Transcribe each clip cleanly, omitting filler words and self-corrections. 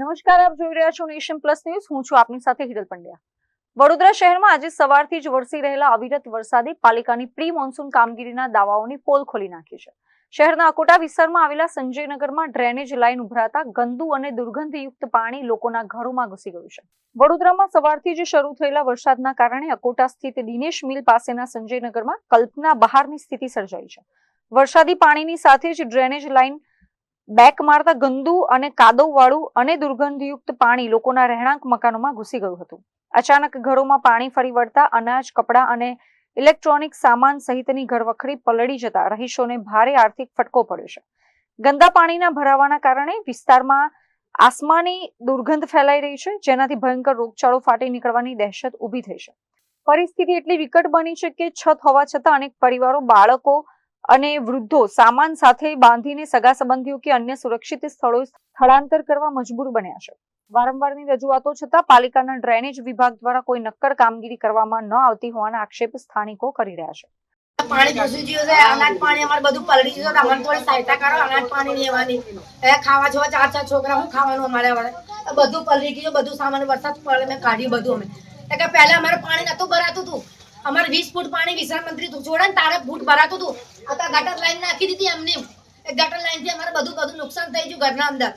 નમસ્કાર, આપ જોઈ રહ્યા છો નેશન પ્લસ ન્યૂઝ. હું છું આપની સાથે હિરલ પંડ્યા. વડોદરા શહેરમાં આજે સવારથી જ વરસી રહેલા અવિરત વરસાદે પાલિકાની પ્રી મોન્સૂન કામગીરીના દાવાઓની પોલ ખોલી નાખી છે. શહેરના અકોટા વિસ્તારમાં આવેલા સંજયનગરમાં ડ્રેનેજ લાઇન ઉભરાતા ગંદુ અને દુર્ગંધયુક્ત પાણી લોકોના ઘરોમાં ઘૂસી ગયું છે. વડોદરામાં સવારથી જ શરૂ થયેલા વરસાદના કારણે અકોટા સ્થિત દિનેશ મિલ પાસેના સંજયનગરમાં કલ્પના બહારની સ્થિતિ સર્જાઈ છે. વરસાદી પાણીની સાથે જ ડ્રેનેજ લાઇન બેક મારતા ગંદુ અને કાદવવાળું અને દુર્ગંધયુક્ત પાણી લોકોના રહેણાંક મકાનોમાં ઘૂસી ગયું હતું. અચાનક ઘરોમાં પાણી ફરી વળતા અનાજ, કપડાં અને ઇલેક્ટ્રોનિક સામાન સહિતની ઘરવખરી પલળી જતા રહીશોને ભારે આર્થિક ફટકો પડ્યો છે. ગંદા પાણીના ભરાવાના કારણે વિસ્તારમાં આસમાની દુર્ગંધ ફેલાઈ રહી છે, જેનાથી ભયંકર રોગચાળો ફાટી નીકળવાની દહેશત ઊભી થઈ છે. પરિસ્થિતિ એટલી વિકટ બની છે કે છત હોવા છતાં અનેક પરિવારો, બાળકો અને વૃદ્ધો સામાન સાથે બાંધીને સગા સંબંધીઓ કે અન્ય સુરક્ષિત સ્થળોએ સ્થળાંતર કરવા મજબૂર બન્યા છે. વારંવારની રજૂઆતો છતાં પાલિકાના ડ્રેનેજ વિભાગ દ્વારા કોઈ નક્કર કામગીરી કરવામાં ન આવતી હોવાના આક્ષેપ સ્થાનિકો કરી રહ્યા છે. પાણી ઘૂસી ગયું છે, અનાજ પાણી અમારે બધું પલળી ગયું છે. અમને થોડી સહાયતા કરો, અનાજ પાણી લેવાની. ખાવા છો 4 છોકરા, હું ખાવાનું અમારે બધું પલળી ગયું, બધું સામાન વરસાદ પડે મેં કાઢ્યું બધું. અમે કે પહેલા અમારે પાણી નતું ભરાતું હતું. અમારે 20 ફૂટ પાણી વિશ્રામ મંત્રી જોડે ને તારે ફૂટ ભરાતું હતું. અત્યારે ગટર લાઈન નાખી દીધી અમને. એ ગટર લાઈન થી અમારે બધું નુકસાન થઈ ગયું ઘરના અંદર.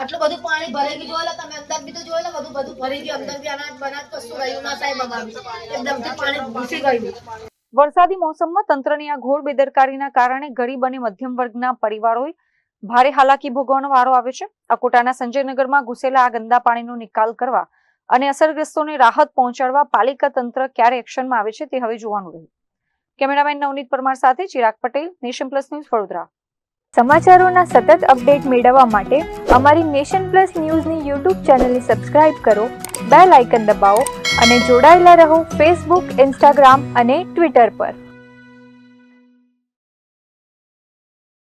આટલું બધું પાણી ભરાઈ ગયું. જોયેલો તમે અંદર બી તો જોયેલો, બધું ભરી ગયું. અંદર બી અનાજ બનાજ કશું રહ્યું ના સાહેબ. અમારું એકદમથી પાણી ઘૂસી ગયું. વરસાદી મોસમમાં તંત્રની આ ઘોર બેદરકારીના કારણે ગરીબ અને મધ્યમ વર્ગના પરિવારોએ ભારે હાલાકી ભોગવવાનો વારો આવે છે. અકોટાના સંજયનગરમાં ઘૂસેલા આ ગંદા પાણીનો નિકાલ કરવા અને અસરગ્રસ્તોને રાહત પહોંચાડવા પાલિકા તંત્ર ક્યારે એક્શનમાં આવે છે તે હવે જોવાનું રહ્યું. કેમેરામેન નવનીત પરમાર સાથે Chirag Patel, Nation Plus News, Vadodara. સમાચારોના સતત અપડેટ મેળવવા માટે અમારી નેશન પ્લસ ન્યૂઝની યુટ્યુબ ચેનલને સબસ્ક્રાઇબ કરો, બેલ આઇકન દબાવો અને જોડાયેલા રહો ફેસબુક, ઇન્સ્ટાગ્રામ અને ટ્વિટર પર.